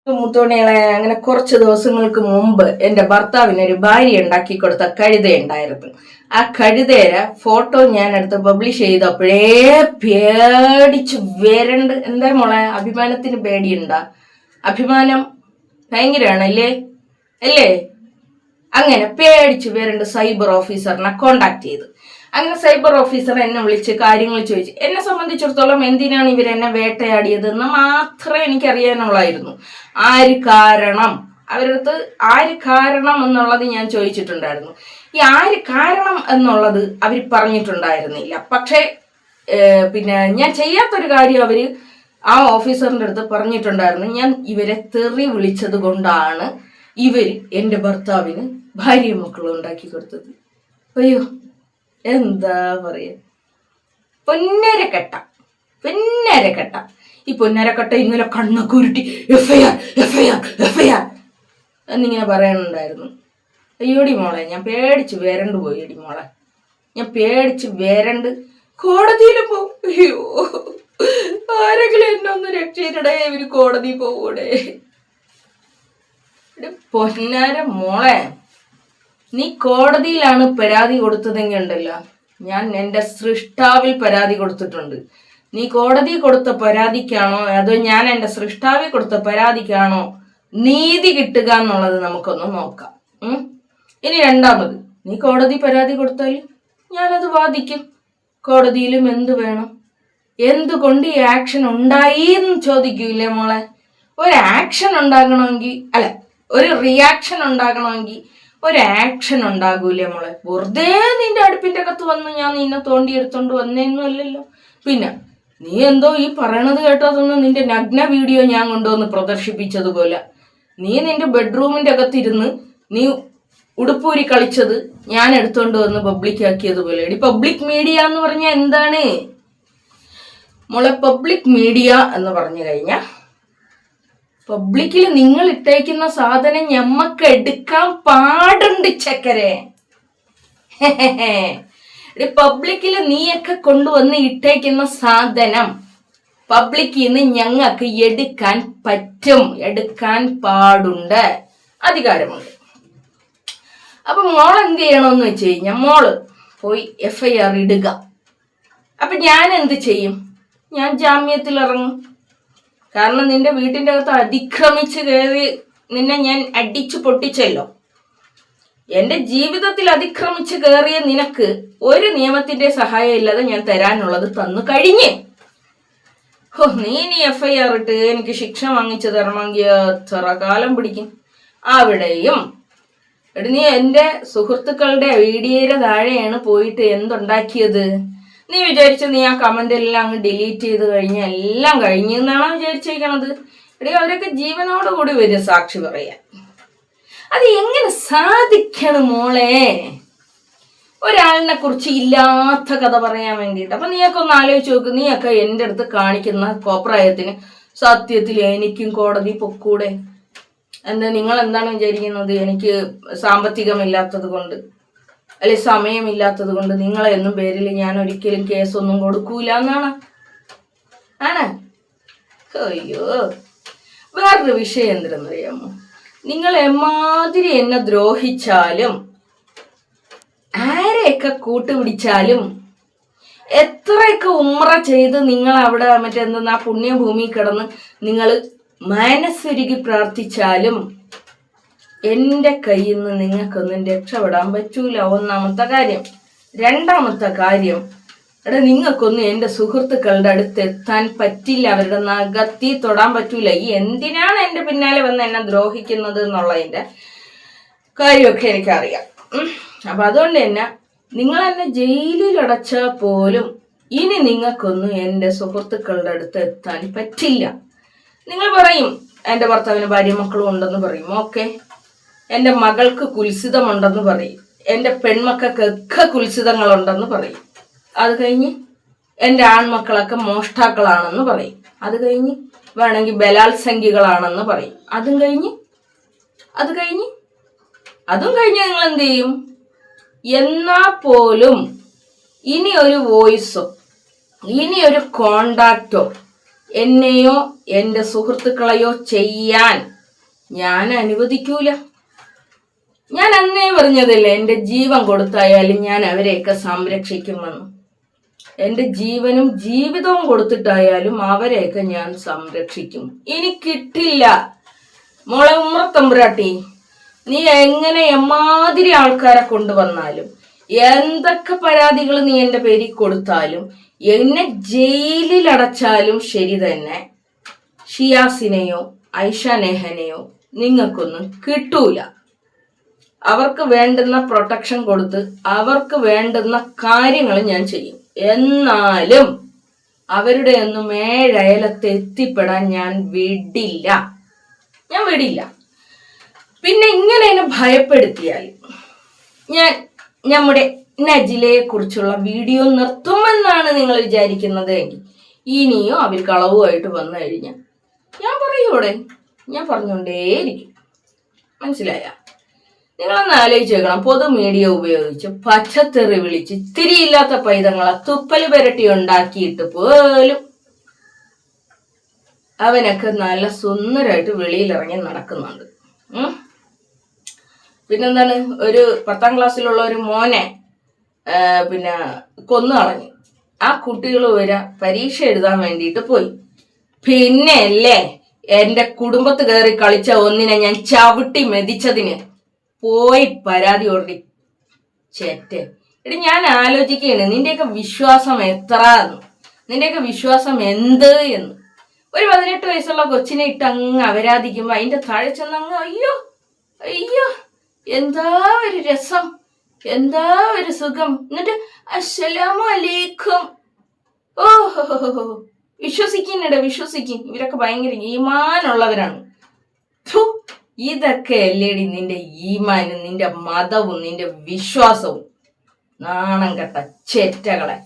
മുത്തോണികളെ അങ്ങനെ കുറച്ച് ദിവസങ്ങൾക്ക് മുമ്പ് എൻ്റെ ഭർത്താവിന് ഒരു ഭാര്യ ഉണ്ടാക്കി കൊടുത്ത കഴുതയുണ്ടായിരുന്നു. ആ കഴുതേരെ ഫോട്ടോ ഞാൻ എടുത്ത് പബ്ലിഷ് ചെയ്തപ്പോഴേ പേടിച്ച് വരണ്ട്. എന്താ മോളെ, അഭിമാനത്തിന് പേടിയുണ്ടാ? അഭിമാനം ഭയങ്കരമാണ് അല്ലേ? അങ്ങനെ പേടിച്ച് വരണ്ട് സൈബർ ഓഫീസറിനെ കോണ്ടാക്ട് ചെയ്ത്. അങ്ങനെ സൈബർ ഓഫീസർ എന്നെ വിളിച്ച് കാര്യങ്ങൾ ചോദിച്ചു. എന്നെ സംബന്ധിച്ചിടത്തോളം എന്തിനാണ് ഇവരെന്നെ വേട്ടയാടിയതെന്ന് മാത്രമേ എനിക്കറിയാനുള്ളായിരുന്നു. ആര് കാരണം, അവരടുത്ത് ആര് കാരണം എന്നുള്ളത് ഞാൻ ചോദിച്ചിട്ടുണ്ടായിരുന്നു. ഈ ആര് കാരണം എന്നുള്ളത് അവർ പറഞ്ഞിട്ടുണ്ടായിരുന്നില്ല. പക്ഷേ പിന്നെ ഞാൻ ചെയ്യാത്തൊരു കാര്യം അവര് ആ ഓഫീസറിന്റെ അടുത്ത് പറഞ്ഞിട്ടുണ്ടായിരുന്നു. ഞാൻ ഇവരെ തെറി വിളിച്ചത് കൊണ്ടാണ് ഇവർ എൻ്റെ ഭർത്താവിന് ഭാര്യയും മക്കളും ഉണ്ടാക്കി കൊടുത്തത്. അയ്യോ, എന്താ പറയാ, പൊന്നരക്കെട്ട. ഈ പൊന്നരക്കെട്ട ഇന്നലെ കണ്ണൊക്കെ ഉരുട്ടി എഫ്.ഐ.ആർ എന്നിങ്ങനെ പറയാനുണ്ടായിരുന്നു. അയ്യോടി മോളെ, ഞാൻ പേടിച്ച് വരണ്ട് പോയി. എടി മോളെ, ഞാൻ പേടിച്ച് വരണ്ട് കോടതിയിൽ പോകും. അയ്യോ, ആരെങ്കിലും എന്നെ ഒന്ന് രക്ഷിച്ചിടേ, ഇവര് കോടതി പോകൂടെ? പൊന്നാര മോളെ, നീ കോടതിയിലാണ് പരാതി കൊടുത്തതെങ്കിൽ ഉണ്ടല്ലോ, ഞാൻ എൻ്റെ സൃഷ്ടാവിൽ പരാതി കൊടുത്തിട്ടുണ്ട്. നീ കോടതി കൊടുത്ത പരാതിക്കാണോ അതോ ഞാൻ എൻ്റെ സൃഷ്ടാവിൽ കൊടുത്ത പരാതിക്കാണോ നീതി കിട്ടുക എന്നുള്ളത് നമുക്കൊന്ന് നോക്കാം. ഇനി രണ്ടാമത്, നീ കോടതി പരാതി കൊടുത്താൽ ഞാനത് വാദിക്കും. കോടതിയിലും എന്ത് വേണം, എന്തുകൊണ്ട് ഈ ആക്ഷൻ ഉണ്ടായി എന്ന് ചോദിക്കൂലേ മോളെ? ഒരു ആക്ഷൻ ഉണ്ടാകണമെങ്കിൽ, അല്ല, ഒരു റിയാക്ഷൻ ഉണ്ടാകണമെങ്കിൽ ഒരു ആക്ഷൻ ഉണ്ടാകൂലേ മോളെ? വെറുതെ നിന്റെ അടുപ്പിന്റെ അകത്ത് വന്ന് ഞാൻ നിന്നെ തോണ്ടിയെടുത്തോണ്ട് വന്നേന്നും അല്ലല്ലോ. പിന്നെ നീ എന്തോ ഈ പറയണത് കേട്ടതൊന്നും നിന്റെ നഗ്ന വീഡിയോ ഞാൻ കൊണ്ടുവന്ന് പ്രദർശിപ്പിച്ചതുപോലെ, നീ നിന്റെ ബെഡ്റൂമിന്റെ അകത്തിരുന്ന് നീ ഉടുപ്പൂരി കളിച്ചത് ഞാൻ എടുത്തോണ്ട് വന്ന് പബ്ലിക്കാക്കിയതുപോലെ. എടി, പബ്ലിക് മീഡിയ എന്ന് പറഞ്ഞാൽ എന്താണ് മോളെ? പബ്ലിക് മീഡിയ എന്ന് പറഞ്ഞു കഴിഞ്ഞാൽ പബ്ലിക്കിൽ നിങ്ങൾ ഇട്ടേക്കുന്ന സാധനം ഞമ്മക്ക് എടുക്കാൻ പാടുണ്ട് ചക്കരെ. പബ്ലിക്കിൽ നീയൊക്കെ കൊണ്ടുവന്ന് ഇട്ടേക്കുന്ന സാധനം പബ്ലിക്കിൽ നിന്ന് ഞങ്ങൾക്ക് എടുക്കാൻ പറ്റും, എടുക്കാൻ പാടുണ്ട്, അധികാരമുണ്ട്. അപ്പൊ മോൾ എന്ത് ചെയ്യണമെന്ന് വെച്ച് കഴിഞ്ഞാൽ, മോള് പോയി എഫ്.ഐ.ആർ ഇടുക. അപ്പൊ ഞാൻ എന്ത് ചെയ്യും? ഞാൻ ജാമ്യത്തിൽ ഇറങ്ങും. കാരണം നിന്റെ വീട്ടിൻ്റെ അകത്ത് അതിക്രമിച്ച് കയറി നിന്നെ ഞാൻ അടിച്ചു പൊട്ടിച്ചല്ലോ. എൻ്റെ ജീവിതത്തിൽ അതിക്രമിച്ച് കയറിയ നിനക്ക് ഒരു നിയമത്തിന്റെ സഹായം ഇല്ലാതെ ഞാൻ തരാനുള്ളത് തന്നു കഴിഞ്ഞ്. നീ എഫ്.ഐ.ആർ ഇട്ട് എനിക്ക് ശിക്ഷ വാങ്ങിച്ചു തരണമെങ്കിൽ എത്ര കാലം പിടിക്കും? അവിടെയും നീ എൻ്റെ സുഹൃത്തുക്കളുടെ വീഡിയോയുടെ താഴെയാണ് പോയിട്ട് എന്തുണ്ടാക്കിയത്? നീ വിചാരിച്ചു നീ ആ കമന്റ് എല്ലാം അങ്ങ് ഡിലീറ്റ് ചെയ്ത് കഴിഞ്ഞ എല്ലാം കഴിഞ്ഞു എന്നാണോ വിചാരിച്ചിരിക്കണത്? അവരൊക്കെ ജീവനോടുകൂടി വരും സാക്ഷി പറയാൻ. അത് എങ്ങനെ സാധിക്കണം മോളെ, ഒരാളിനെ കുറിച്ച് ഇല്ലാത്ത കഥ പറയാൻ വേണ്ടിയിട്ട്? അപ്പൊ നീയൊക്കെ ഒന്ന് ആലോചിച്ച് നോക്ക്. നീയൊക്കെ എൻ്റെ അടുത്ത് കാണിക്കുന്ന കോപ്രായത്തിന് സത്യത്തിൽ എനിക്കും കോടതി പൊക്കൂടെ? എന്താ, നിങ്ങൾ എന്താണ് വിചാരിക്കുന്നത്? എനിക്ക് സാമ്പത്തികമില്ലാത്തത് കൊണ്ട്, അല്ലെ സമയമില്ലാത്തത് കൊണ്ട് നിങ്ങളെ എന്നും പേരിൽ ഞാൻ ഒരിക്കലും കേസൊന്നും കൊടുക്കൂല എന്നാണ്? അയ്യോ, വേറൊരു വിഷയം എന്തിനെന്നറിയാമോ? നിങ്ങൾ എമാതിരി എന്നെ ദ്രോഹിച്ചാലും ആരെയൊക്കെ കൂട്ടുപിടിച്ചാലും എത്രയൊക്കെ ഉമ്ര ചെയ്ത് നിങ്ങൾ അവിടെ മറ്റെന്താ പുണ്യഭൂമി കിടന്ന് നിങ്ങൾ മനസ്സൊരുക്കി പ്രാർത്ഥിച്ചാലും എൻ്റെ കയ്യിൽ നിന്ന് നിങ്ങൾക്കൊന്നും രക്ഷപ്പെടാൻ പറ്റൂല. ഒന്നാമത്തെ കാര്യം. രണ്ടാമത്തെ കാര്യം, നിങ്ങൾക്കൊന്നും എൻ്റെ സുഹൃത്തുക്കളുടെ അടുത്ത് എത്താൻ പറ്റില്ല, അവരുടെ നഖത്തി തൊടാൻ പറ്റൂല. ഈ എന്തിനാണ് എൻ്റെ പിന്നാലെ വന്ന് എന്നെ ദ്രോഹിക്കുന്നത് എന്നുള്ളതിൻ്റെ കാര്യമൊക്കെ എനിക്കറിയാം. അപ്പൊ അതുകൊണ്ട് തന്നെ നിങ്ങൾ എന്നെ ജയിലിൽ അടച്ചാൽ പോലും ഇനി നിങ്ങൾക്കൊന്നും എൻ്റെ സുഹൃത്തുക്കളുടെ അടുത്ത് എത്താൻ പറ്റില്ല. നിങ്ങൾ പറയും എൻ്റെ ഭർത്താവിന് ഭാര്യ മക്കളും ഉണ്ടെന്ന് പറയും, ഓക്കെ. എൻ്റെ മകൾക്ക് കുൽസിതമുണ്ടെന്ന് പറയും, എൻ്റെ പെൺമക്കൾക്കൊക്കെ കുൽസിതങ്ങളുണ്ടെന്ന് പറയും. അത് കഴിഞ്ഞ് എൻ്റെ ആൺമക്കളൊക്കെ മോഷ്ടാക്കളാണെന്ന് പറയും. അത് കഴിഞ്ഞ് വേണമെങ്കിൽ ബലാത്സംഖികളാണെന്ന് പറയും. അതും കഴിഞ്ഞ് നിങ്ങൾ എന്ത് ചെയ്യും? എന്നാ പോലും ഇനി ഒരു വോയിസോ ഇനി ഒരു കോണ്ടാക്റ്റോ എന്നെയോ എൻ്റെ സുഹൃത്തുക്കളെയോ ചെയ്യാൻ ഞാൻ അനുവദിക്കൂല. ഞാൻ അന്നേ പറഞ്ഞതല്ലേ, എൻ്റെ ജീവൻ കൊടുത്തായാലും ഞാൻ അവരെയൊക്കെ സംരക്ഷിക്കുമെന്ന്. എൻ്റെ ജീവനും ജീവിതവും കൊടുത്തിട്ടായാലും അവരെയൊക്കെ ഞാൻ സംരക്ഷിക്കും. ഇനി കിട്ടില്ല മോളെ ഉമ്മറത്തമ്പുരാട്ടി, നീ എങ്ങനെ എമ്മാതിരി ആൾക്കാരെ കൊണ്ടുവന്നാലും എന്തൊക്കെ പരാതികൾ നീ എൻ്റെ പേരിൽ കൊടുത്താലും എന്നെ ജയിലിൽ അടച്ചാലും ശരി തന്നെ, ഷിയാസിനെയോ ഐഷ നെഹനെയോ നിങ്ങൾക്കൊന്നും കിട്ടൂല. അവർക്ക് വേണ്ടുന്ന പ്രൊട്ടക്ഷൻ കൊടുത്ത് അവർക്ക് വേണ്ടുന്ന കാര്യങ്ങൾ ഞാൻ ചെയ്യും. എന്നാലും അവരുടെ ഒന്നും ഏഴയലത്ത് എത്തിപ്പെടാൻ ഞാൻ വിടില്ല. പിന്നെ ഇങ്ങനെ എന്നെ ഭയപ്പെടുത്തിയാൽ ഞാൻ നമ്മുടെ നജിലയെ കുറിച്ചുള്ള വീഡിയോ നിർത്തുമെന്നാണ് നിങ്ങൾ വിചാരിക്കുന്നത് എങ്കിൽ ഇനിയും അവർ കളവുമായിട്ട് വന്നു കഴിഞ്ഞാൽ ഞാൻ പറയൂടെ, ഞാൻ പറഞ്ഞുകൊണ്ടേയിരിക്കും. മനസ്സിലായ? നിങ്ങളൊന്ന് ആലോചിച്ച് വെക്കണം. പൊതു മീഡിയ ഉപയോഗിച്ച് പച്ചത്തെറി വിളിച്ച് തിരിയില്ലാത്ത പൈതങ്ങളെ തുപ്പല് പുരട്ടി ഉണ്ടാക്കിയിട്ട് പോലും അവനൊക്കെ നല്ല സുന്ദരമായിട്ട് വെളിയിലിറങ്ങി നടക്കുന്നുണ്ട്. പിന്നെന്താണ്, ഒരു 10ാം ക്ലാസ്സിലുള്ള ഒരു മോനെ പിന്നെ കൊന്നു കളഞ്ഞു. ആ കുട്ടികൾ വരെ പരീക്ഷ എഴുതാൻ വേണ്ടിയിട്ട് പോയി. പിന്നെ അല്ലേ എന്റെ കുടുംബത്ത് കയറി കളിച്ച ഒന്നിനെ ഞാൻ ചവിട്ടി മെതിച്ചതിന് പോയി പരാതി ഓർഡി ചേറ്റെ. എടി ഞാൻ ആലോചിക്കുകയാണ്, നിന്റെയൊക്കെ വിശ്വാസം എത്ര എന്ന്, നിന്റെയൊക്കെ വിശ്വാസം എന്ത് എന്ന്. ഒരു 18 വയസ്സുള്ള കൊച്ചിനെ ഇട്ട് അങ്ങ് അപരാധിക്കുമ്പോ അതിന്റെ താഴെ ചെന്നങ്ങ് അയ്യോ അയ്യോ എന്താ ഒരു രസം, എന്താ ഒരു സുഖം, എന്നിട്ട് അസ്സലാമു അലൈക്കും. ഓഹോ, വിശ്വസിക്കും. ഇവരൊക്കെ ഭയങ്കര ഈമാനുള്ളവരാണ്. ഇതൊക്കെ അല്ലേടി നിന്റെ ഈമാനും നിന്റെ മതവും നിന്റെ വിശ്വാസവും. നാണം കെട്ട ചെറ്റകളെ.